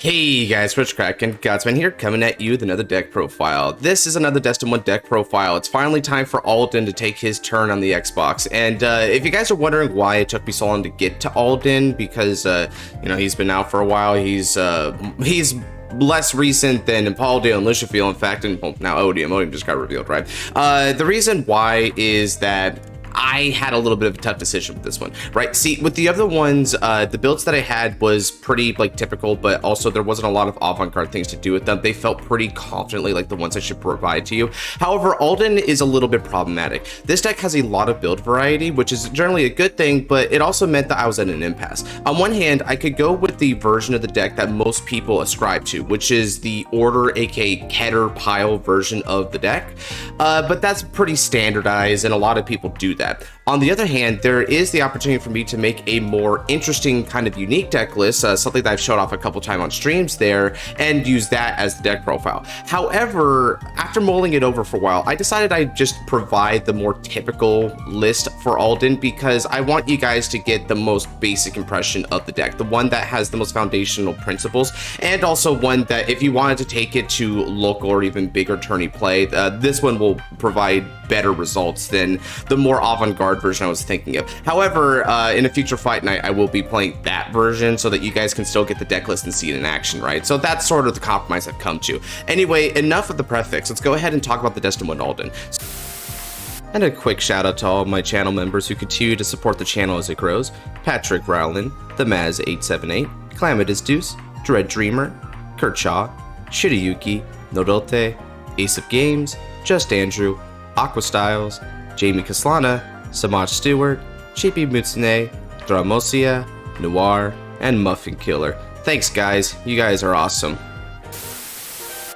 Hey guys, Crack and Godsman here, coming at you with another deck profile. This is another Destined 1 deck profile. It's finally time for Alden to take his turn on the Xbox. And if you guys are wondering why it took me so long to get to Alden, because you know, he's been out for a while. He's less recent than Palladium and Llyvarch, in fact, and well, now Odium just got revealed, right? The reason why is that I had a little bit of a tough decision with this one, right? See, with the other ones, the builds that I had was pretty like typical, but also there wasn't a lot of avant-garde things to do with them. They felt pretty confidently like the ones I should provide to you. However, Alden is a little bit problematic. This deck has a lot of build variety, which is generally a good thing, but it also meant that I was at an impasse. On one hand, I could go with the version of the deck that most people ascribe to, which is the order, aka header pile version of the deck, but that's pretty standardized and a lot of people do that. On the other hand, there is the opportunity for me to make a more interesting kind of unique deck list, something that I've showed off a couple times on streams there, and use that as the deck profile. However, after mulling it over for a while, I decided I'd just provide the more typical list for Alden because I want you guys to get the most basic impression of the deck, the one that has the most foundational principles, and also one that if you wanted to take it to local or even bigger tourney play, this one will provide better results than the more avant-garde version I was thinking of. However, in a future fight night, I will be playing that version so that you guys can still get the deck list and see it in action, right? So that's sort of the compromise I've come to. Anyway, enough of the prefix. Let's go ahead and talk about the Destined 1 Alden. And a quick shout out to all of my channel members who continue to support the channel as it grows. Patrick Rowland, The Maz878, Calamitous Deuce, Dread Dreamer, Kurt Shaw, Shirayuki, Nodote, Ace of Games, Just Andrew, Aqua Styles, Jamie Kaslana, Samaj Stewart, Chibi Mutsune, Dramosia, Noir, and Muffin Killer. Thanks guys, you guys are awesome.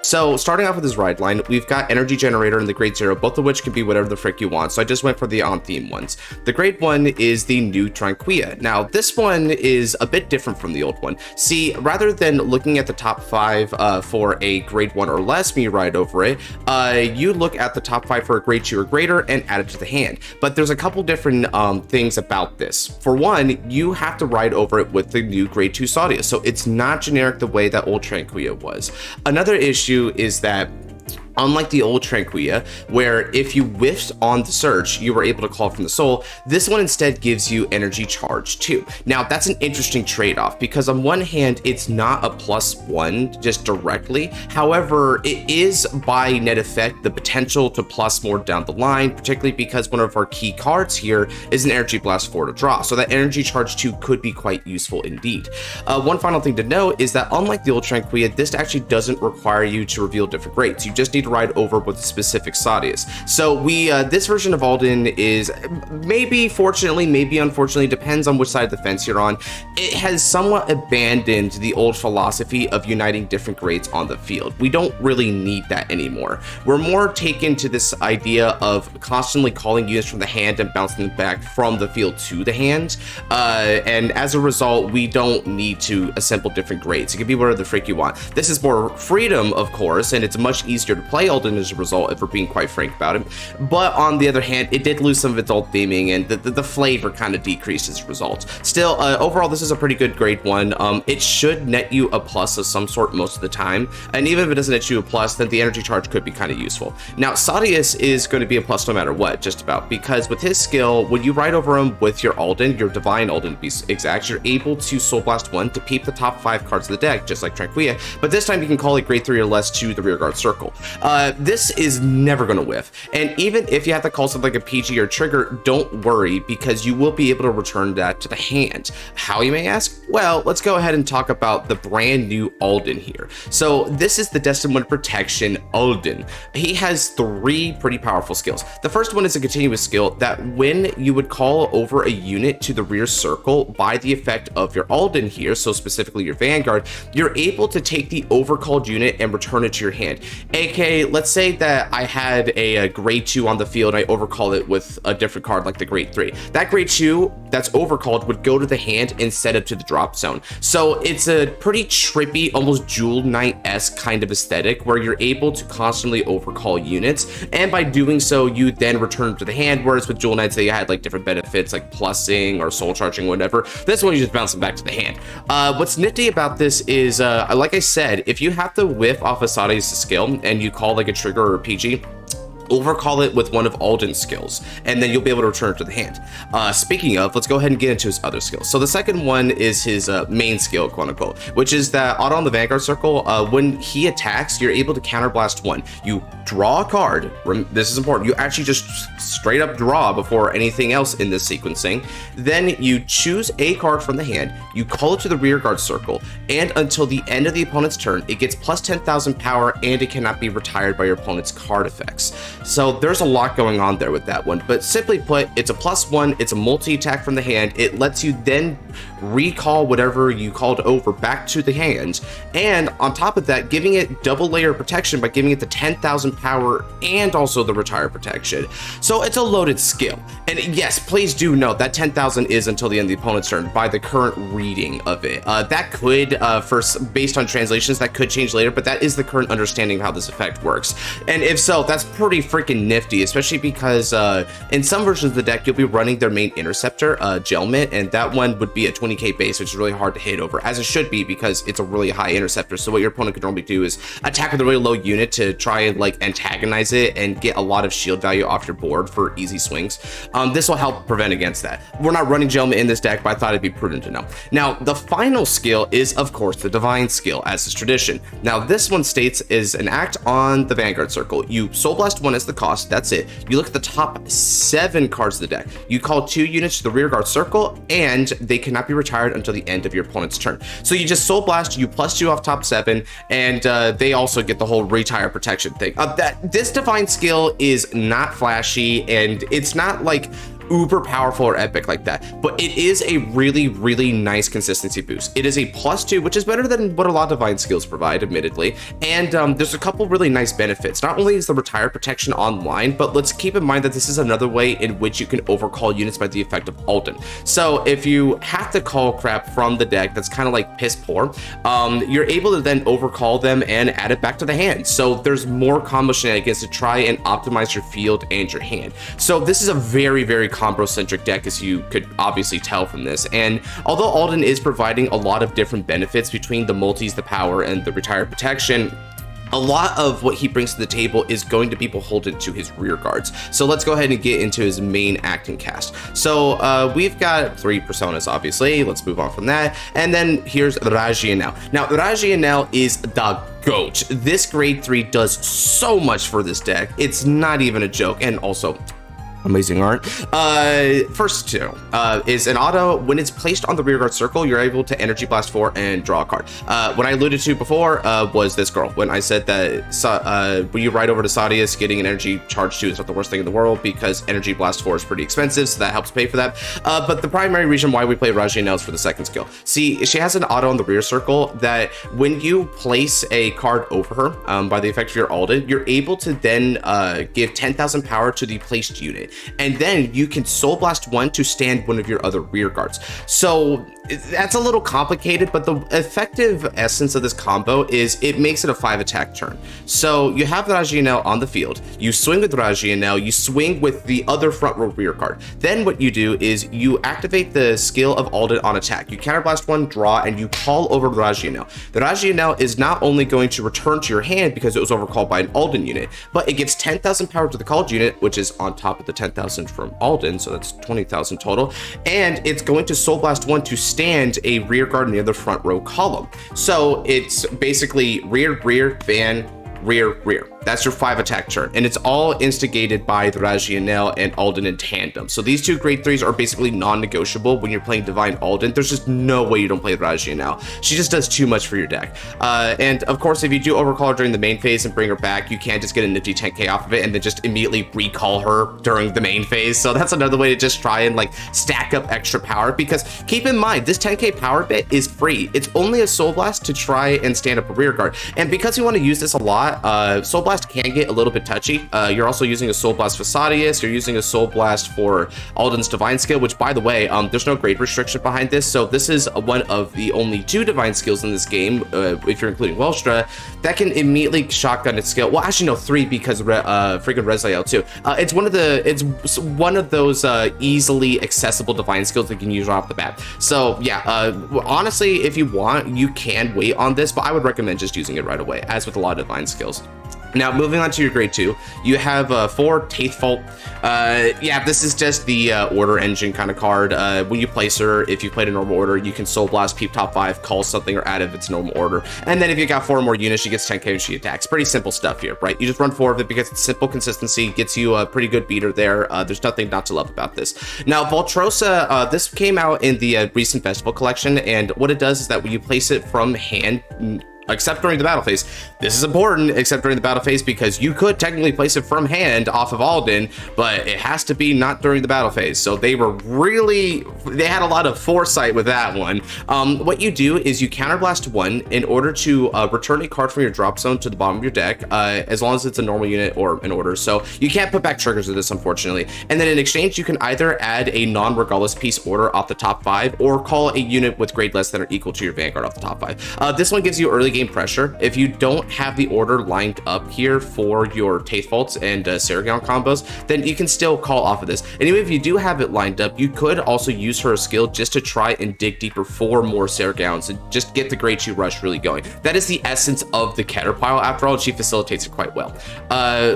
So, starting off with his ride line, we've got Energy Generator and the Grade 0, both of which can be whatever the frick you want, so I just went for the on-theme ones. The Grade 1 is the new Tranquilla. Now, this one is a bit different from the old one. See, rather than looking at the top 5 for a Grade 1 or less when you ride over it, you look at the top 5 for a Grade 2 or greater and add it to the hand. But there's a couple different things about this. For one, you have to ride over it with the new Grade 2 Saudia, so it's not generic the way that old Tranquilla was. Another issue is that unlike the old Tranquilla, where if you whiffed on the search, you were able to call from the soul, this one instead gives you energy charge too. Now, that's an interesting trade-off because on one hand, it's not a +1 just directly. However, it is by net effect the potential to plus more down the line, particularly because one of our key cards here is an Energy Blast 4 to draw. So that energy charge 2 could be quite useful indeed. One final thing to note is that unlike the old Tranquilla, this actually doesn't require you to reveal different grades. You just need to ride over with specific Saudias. So this version of Alden is maybe fortunately, maybe unfortunately, depends on which side of the fence you're on. It has somewhat abandoned the old philosophy of uniting different grades on the field. We don't really need that anymore. We're more taken to this idea of constantly calling units from the hand and bouncing them back from the field to the hand. And as a result, we don't need to assemble different grades. It can be whatever the frick you want. This is more freedom, of course, and it's much easier to play Alden as a result, if we're being quite frank about it. But on the other hand, it did lose some of its old theming, and the flavor kind of decreased as a result. Still, overall, this is a pretty good Grade 1. It should net you a plus of some sort most of the time, and even if it doesn't net you a plus, then the energy charge could be kind of useful. Now, Saudius is going to be a plus no matter what, just about, because with his skill, when you ride over him with your Alden, your Divine Alden to be exact, you're able to Soul Blast 1 to peep the top 5 cards of the deck, just like Tranquilla, but this time you can call it Grade 3 or less to the rearguard circle. This is never going to whiff, and even if you have to call something like a PG or trigger, don't worry, because you will be able to return that to the hand. How, you may ask? Well, let's go ahead and talk about the brand new Alden here. So this is the Destined 1 Protection Alden. He has 3 pretty powerful skills. The first one is a continuous skill that when you would call over a unit to the rear circle by the effect of your Alden here, so specifically your Vanguard, you're able to take the overcalled unit and return it to your hand. AKA, let's say that I had a Grade 2 on the field and I overcall it with a different card like the Grade 3. That Grade 2, that's overcalled would go to the hand instead of to the drop zone. So it's a pretty trippy, almost Jewel Knight-esque kind of aesthetic where you're able to constantly overcall units, and by doing so you then return to the hand, whereas with Jewel Knights they had like different benefits like plussing or soul charging, whatever. This one you just bounce them back to the hand. What's nifty about this is, like I said, if you have to whiff off a Sadia's skill and you call like a trigger or a PG, overcall it with one of Alden's skills, and then you'll be able to return it to the hand. Speaking of, let's go ahead and get into his other skills. So the second one is his main skill, quote unquote, which is that auto on the Vanguard circle. When he attacks, you're able to counterblast one. You draw a card. This is important. You actually just straight up draw before anything else in this sequencing. Then you choose a card from the hand, you call it to the rear guard circle, and until the end of the opponent's turn, it gets plus 10,000 power, and it cannot be retired by your opponent's card effects. So there's a lot going on there with that one, but simply put, it's a +1, it's a multi-attack from the hand. It lets you then recall whatever you called over back to the hand, and on top of that, giving it double layer protection by giving it the 10,000 power and also the retire protection. So it's a loaded skill. And yes, please do note that 10,000 is until the end of the opponent's turn by the current reading of it. That could, based on translations, that could change later, but that is the current understanding of how this effect works. And if so, that's pretty freaking nifty, especially because in some versions of the deck, you'll be running their main interceptor, Gelmit, and that one would be a 20k base, which is really hard to hit over, as it should be, because it's a really high interceptor. So what your opponent could normally do is attack with a really low unit to try and like antagonize it and get a lot of shield value off your board for easy swings. This will help prevent against that. We're not running Gelmit in this deck, but I thought it'd be prudent to know. Now, the final skill is, of course, the Divine skill, as is tradition. Now, this one states is an act on the Vanguard circle. You Soul Blast one as the cost, that's it. You look at the top 7 cards of the deck. You call 2 units to the rear guard circle, and they cannot be retired until the end of your opponent's turn. So you just Soul Blast, you +2 off top 7, and they also get the whole retire protection thing. This Divine skill is not flashy, and it's not like uber powerful or epic like that, but it is a really, really nice consistency boost. It is a +2, which is better than what a lot of Divine skills provide, admittedly, and there's a couple really nice benefits. Not only is the retire protection online, but let's keep in mind that this is another way in which you can overcall units by the effect of Alden. So if you have to call crap from the deck that's kind of like piss poor, you're able to then overcall them and add it back to the hand. So there's more combo shenanigans to try and optimize your field and your hand. So this is a very, very combo-centric deck, as you could obviously tell from this. And although Alden is providing a lot of different benefits between the multis, the power, and the retire protection, a lot of what he brings to the table is going to be beholden to his rear guards. So let's go ahead and get into his main act and cast. So we've got 3 personas, obviously. Let's move on from that. And then here's Razionel. Now, Razionel is the GOAT. This grade 3 does so much for this deck. It's not even a joke. And also, amazing art. First 2 is an auto. When it's placed on the rear guard circle, you're able to Energy Blast 4 and draw a card. What I alluded to before was this girl. When I said that when you ride over to Sadia's, getting an Energy Charge 2 is not the worst thing in the world, because Energy Blast 4 is pretty expensive, so that helps pay for that. But the primary reason why we play Razionel is for the second skill. See, she has an auto on the rear circle that when you place a card over her by the effect of your Alden, you're able to then give 10,000 power to the placed unit. And then you can Soul Blast 1 to stand one of your other rear guards. So that's a little complicated, but the effective essence of this combo is it makes it a 5 attack turn. So you have Razionel on the field, you swing with Razionel, you swing with the other front row rear guard. Then what you do is you activate the skill of Alden on attack. You counterblast 1, draw, and you call over Razionel. The Razionel is not only going to return to your hand because it was overcalled by an Alden unit, but it gives 10,000 power to the called unit, which is on top of the 10,000 from Alden, so that's 20,000 total, and it's going to Soul Blast 1 to stand a rear guard in the other front row column. So it's basically rear, rear, van, rear, rear. That's your 5 attack turn, and it's all instigated by the Razionel and Alden in tandem. So these 2 grade 3s are basically non-negotiable when you're playing Divine Alden. There's just no way you don't play Razionel. She just does too much for your deck. And of course, if you do overcall her during the main phase and bring her back, you can just get a nifty 10k off of it and then just immediately recall her during the main phase. So that's another way to just try and like stack up extra power, because keep in mind, this 10k power bit is free. It's only a Soul Blast to try and stand up a rear guard. And because we want to use this a lot, Soul Blast Blast can get a little bit touchy. You're also using a Soul Blast for Sadius, you're using a Soul Blast for Alden's Divine skill, which, by the way, there's no grade restriction behind this, so this is one of the only 2 Divine skills in this game, if you're including Welstra, that can immediately shotgun its skill. Well, actually, no, 3 because freaking Laiel too. It's one of those easily accessible Divine skills that you can use right off the bat. So yeah, honestly, if you want, you can wait on this, but I would recommend just using it right away, as with a lot of Divine skills. Now, moving on to your grade 2, you have 4 Teithfallt. Yeah, this is just the order engine kind of card. When you place her, if you played a normal order, you can Soul Blast, Peep top 5, call something, or add if it's normal order. And then if you got 4 more units, she gets 10k when she attacks. Pretty simple stuff here, right? You just run 4 of it because it's simple consistency, gets you a pretty good beater there. There's nothing not to love about this. Now, Waltrossa, this came out in the recent festival collection, and what it does is that when you place it from hand, except during the battle phase. This is important, except during the battle phase, because you could technically place it from hand off of Alden, but it has to be not during the battle phase. So they had a lot of foresight with that one. What you do is you counterblast 1 in order to return a card from your drop zone to the bottom of your deck, as long as it's a normal unit or an order. So you can't put back triggers with this, unfortunately. And then in exchange, you can either add a non-regardless piece order off the top 5, or call a unit with grade less than or equal to your Vanguard off the top 5. This one gives you early game pressure. If you don't have the order lined up here for your Teithfallt and Cerrgaon combos, then you can still call off of this. Anyway, if you do have it lined up, you could also use her skill just to try and dig deeper for more Cerrgaons and just get the grade 2 rush really going. That is the essence of the Keter pile. After all, she facilitates it quite well.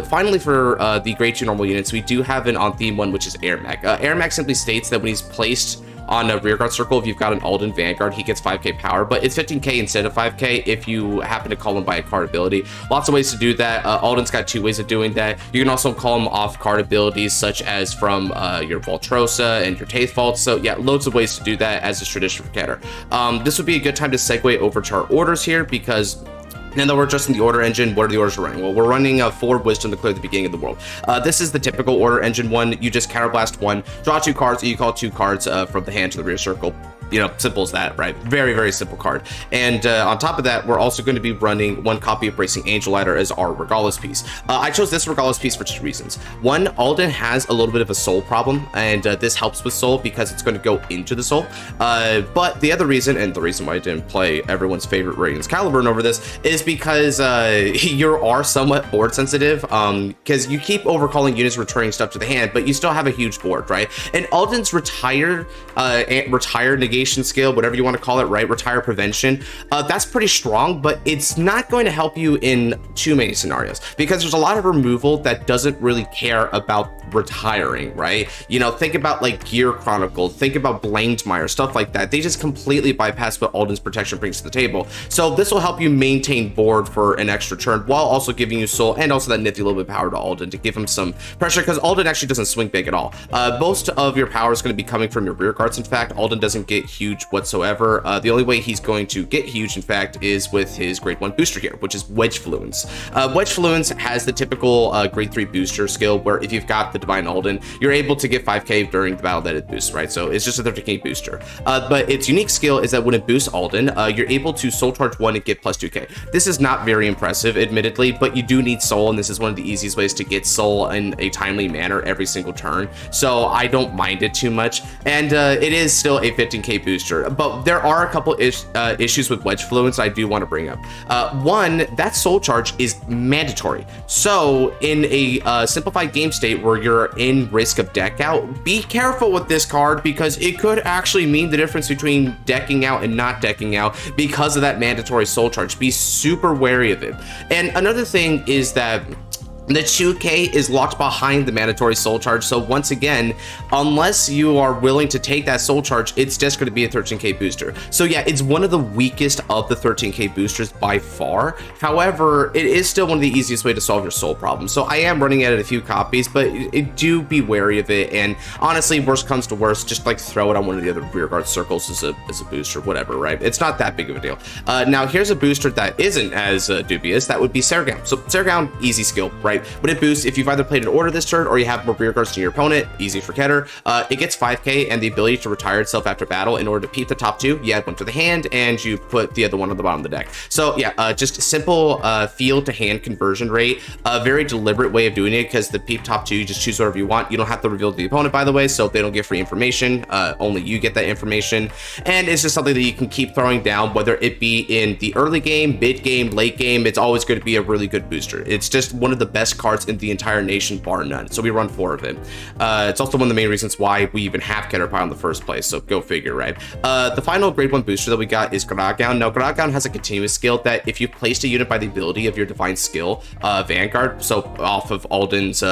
Finally, for the grade 2 normal units, we do have an on-theme one, which is Ermac. Ermac simply states that when he's placed on a rearguard circle, if you've got an Alden Vanguard, he gets 5k power, but it's 15k instead of 5k if you happen to call him by a card ability. Lots of ways to do that. Alden's got 2 ways of doing that. You can also call him off card abilities, such as from your Waltrossa and your Teithfallt. So yeah, loads of ways to do that, as is tradition for Keter. This would be a good time to segue over to our orders here, because now that we're just in the order engine, what are the orders we're running? Well, we're running 4 Wisdom to clear the beginning of the world. This is the typical order engine one. You just counterblast 1, draw 2 cards, and you call 2 cards from the hand to the rear circle. You know, simple as that, right? Very, very simple card. And on top of that, we're also going to be running 1 copy of Bracing Angel Ladder as our Regardless piece. I chose this Regardless piece for 2 reasons. 1, Alden has a little bit of a soul problem, and this helps with soul because it's going to go into the soul. But the other reason, and the reason why I didn't play everyone's favorite Radiant's Caliburn over this, is because you are somewhat board sensitive, because you keep overcalling units, returning stuff to the hand, but you still have a huge board, right? And Alden's retired negation skill, whatever you want to call it, right? Retire prevention. That's pretty strong, but it's not going to help you in too many scenarios, because there's a lot of removal that doesn't really care about retiring, right? You know, think about like Gear Chronicle, think about Blamedmire, stuff like that. They just completely bypass what Alden's protection brings to the table. So this will help you maintain board for an extra turn, while also giving you soul and also that nifty little bit of power to Alden to give him some pressure, because Alden actually doesn't swing big at all. Most of your power is going to be coming from your rear guards. In fact, Alden doesn't get huge whatsoever. The only way he's going to get huge, in fact, is with his grade 1 booster here, which is Wedgeffluence. Wedgeffluence has the typical grade 3 booster skill, where if you've got the Divine Alden, you're able to get 5k during the battle that it boosts, right? So it's just a 13k booster. But its unique skill is that when it boosts Alden, you're able to soul charge 1 and get plus 2k. This is not very impressive, admittedly, but you do need soul, and this is one of the easiest ways to get soul in a timely manner every single turn. So I don't mind it too much, and it is still a 15k booster. But there are a couple issues with Wedgeffluence I do want to bring up. 1, that soul charge is mandatory. So in a simplified game state where you're in risk of deck out, be careful with this card, because it could actually mean the difference between decking out and not decking out because of that mandatory soul charge. Be super wary of it. And another thing is that the 2k is locked behind the mandatory soul charge, so once again, unless you are willing to take that soul charge, it's just going to be a 13k booster. So yeah, it's one of the weakest of the 13k boosters by far. However, it is still one of the easiest way to solve your soul problem. So I am running it at a few copies, but do be wary of it. And honestly, worst comes to worst, just like throw it on one of the other rearguard circles as a booster, whatever, right? It's not that big of a deal. Now here's a booster that isn't as dubious. That would be Cerrgaon. So Cerrgaon, easy skill, right? right? When it boosts, if you've either played an order this turn or you have more rear guards than your opponent, easy for Keter, it gets 5k and the ability to retire itself after battle. In order to peep the top two, you add one to the hand and you put the other one on the bottom of the deck. So yeah, just simple field to hand conversion rate, a very deliberate way of doing it, because the peep top two, you just choose whatever you want. You don't have to reveal to the opponent, by the way, so they don't get free information. Only you get that information, and it's just something that you can keep throwing down, whether it be in the early game, mid game, late game. It's always going to be a really good booster. It's just one of the best cards in the entire nation, bar none. So we run 4 of it. It's also one of the main reasons why we even have Caterpillar in the first place, so go figure, right? The final grade 1 booster that we got is Gragaon. Now, Gragaon has a continuous skill that if you placed a unit by the ability of your divine skill, Vanguard, so off of Alden's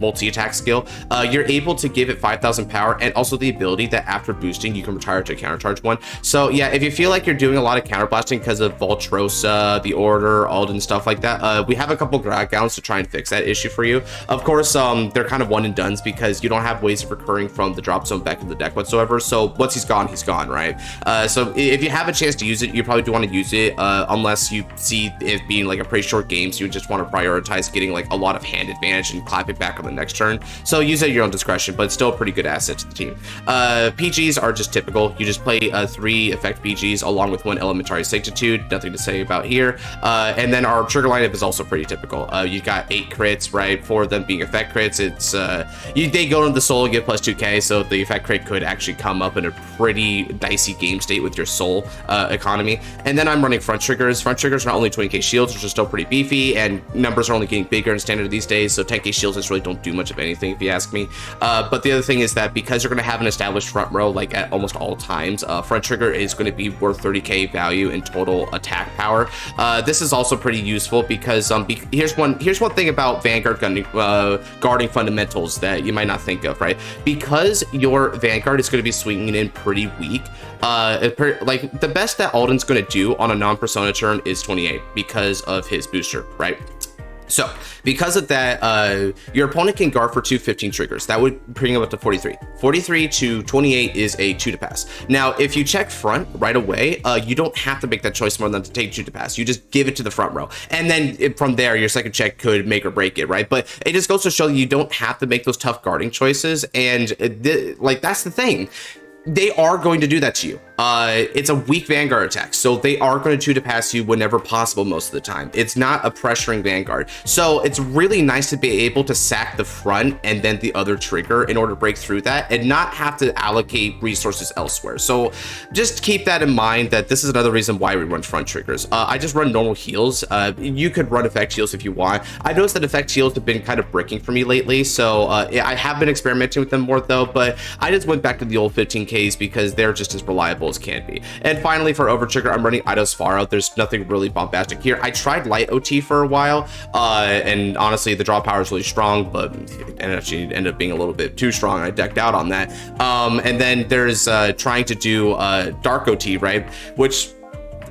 multi-attack skill, you're able to give it 5,000 power, and also the ability that after boosting, you can retire to a countercharge 1. So yeah, if you feel like you're doing a lot of counterblasting because of Waltrossa, the Order, Alden, stuff like that, we have a couple Gragons to try and fix that issue for you. Of course, they're kind of one and dones because you don't have ways of recurring from the drop zone back in the deck whatsoever. So once he's gone, right? So if you have a chance to use it, you probably do want to use it, unless you see it being like a pretty short game, so you just want to prioritize getting like a lot of hand advantage and clap it back on the next turn. So use it at your own discretion, but it's still a pretty good asset to the team. PGs are just typical. You just play 3 effect PGs along with 1 Elementaria Sanctitude. Nothing to say about here. And then our trigger lineup is also pretty typical. You've got 8 crits, right? 4 of them being effect crits. It's they go into the soul, get plus 2k, so the effect crit could actually come up in a pretty dicey game state with your soul economy. And then I'm running front triggers. Front triggers are not only 20k shields, which are still pretty beefy, and numbers are only getting bigger in standard these days, so 10k shields just really don't do much of anything if you ask me. But the other thing is that because you're going to have an established front row like at almost all times, front trigger is going to be worth 30k value in total attack power. This is also pretty useful because here's one thing about Vanguard guarding fundamentals that you might not think of, right? Because your Vanguard is going to be swinging in pretty weak, like the best that Alden's going to do on a non-persona turn is 28 because of his booster, right? So because of that, your opponent can guard for 2 15 triggers. That would bring him up to 43. 43 to 28 is a 2 to pass. Now, if you check front right away, you don't have to make that choice more than to take 2 to pass. You just give it to the front row. And then from there, your second check could make or break it, right? But it just goes to show you don't have to make those tough guarding choices. And like, that's the thing. They are going to do that to you. It's a weak Vanguard attack, so they are going to 2 to pass you whenever possible most of the time. It's not a pressuring Vanguard. So it's really nice to be able to sack the front and then the other trigger in order to break through that and not have to allocate resources elsewhere. So just keep that in mind, that this is another reason why we run front triggers. I just run normal heals. You could run effect heals if you want. I noticed that effect heals have been kind of bricking for me lately, so I have been experimenting with them more though, but I just went back to the old 15Ks because they're just as reliable as can be. And finally, for over trigger, I'm running Idosfaro. There's nothing really bombastic here. I tried light OT for a while, and honestly, the draw power is really strong, but it actually ended up being a little bit too strong. I decked out on that. And then there's trying to do dark OT, right? Which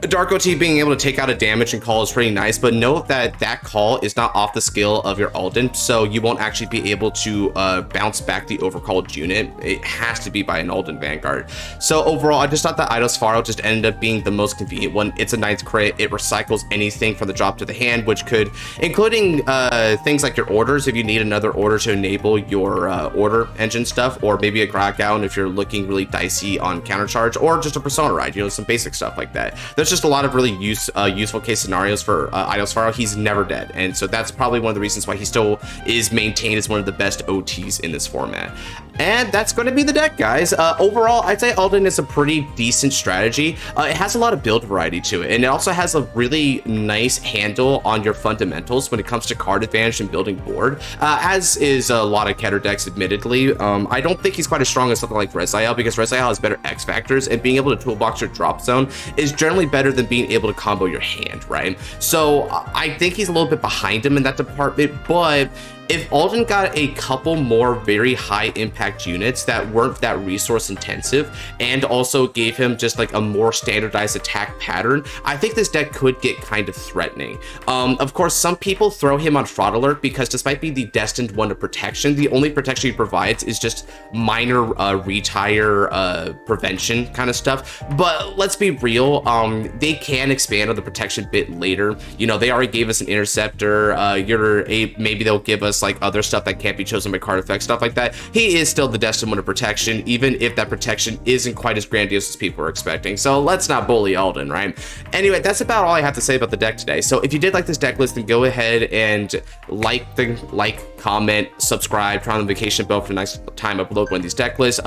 Dark OT being able to take out a damage and call is pretty nice, but note that that call is not off the skill of your Alden, so you won't actually be able to bounce back the overcalled unit. It has to be by an Alden Vanguard. So overall, I just thought that Idosfaro just ended up being the most convenient one. It's a 9th crit. It recycles anything from the drop to the hand, which could, including things like your orders, if you need another order to enable your order engine stuff, or maybe a Gragaon if you're looking really dicey on countercharge, or just a persona ride, you know, some basic stuff like that. There's just a lot of really useful case scenarios for Idosfaro. He's never dead, and so that's probably one of the reasons why he still is maintained as one of the best OTs in this format. And that's going to be the deck, guys. Overall, I'd say Alden is a pretty decent strategy. It has a lot of build variety to it, and it also has a really nice handle on your fundamentals when it comes to card advantage and building board, as is a lot of Keter decks, admittedly. I don't think he's quite as strong as something like Razionel, because Razionel has better X factors, and being able to toolbox your drop zone is generally better than being able to combo your hand, right? So I think he's a little bit behind him in that department, but if Alden got a couple more very high impact units that weren't that resource intensive and also gave him just like a more standardized attack pattern, I think this deck could get kind of threatening. Of course, some people throw him on Fraud Alert because despite being the destined one of protection, the only protection he provides is just minor retire prevention kind of stuff. But let's be real, they can expand on the protection bit later. You know, they already gave us an interceptor. Maybe they'll give us like other stuff that can't be chosen by card effects, stuff like that. He is still the destined one of protection, even if that protection isn't quite as grandiose as people were expecting. So let's not bully Alden, right? Anyway, that's about all I have to say about the deck today. So if you did like this deck list, then go ahead and comment, subscribe, turn on the notification bell for the next time I upload one of these deck lists.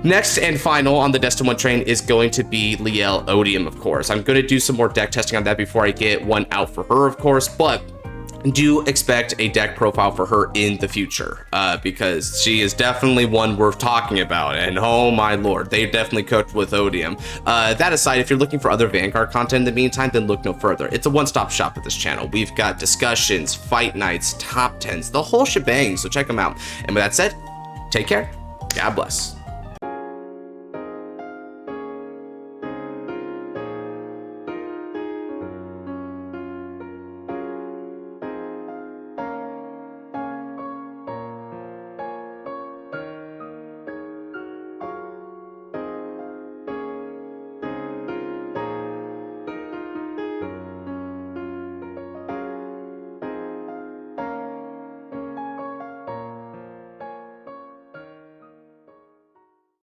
Next and final on the Destined 1 train is going to be Laiel Odium, of course. I'm going to do some more deck testing on that before I get one out for her, of course, but do expect a deck profile for her in the future, because she is definitely one worth talking about, and oh my lord, they definitely cooked with Odium. That aside, if you're looking for other Vanguard content in the meantime, then look no further. It's a one-stop shop at this channel. We've got discussions, fight nights, top 10s, the whole shebang, so check them out. And with that said, take care, God bless.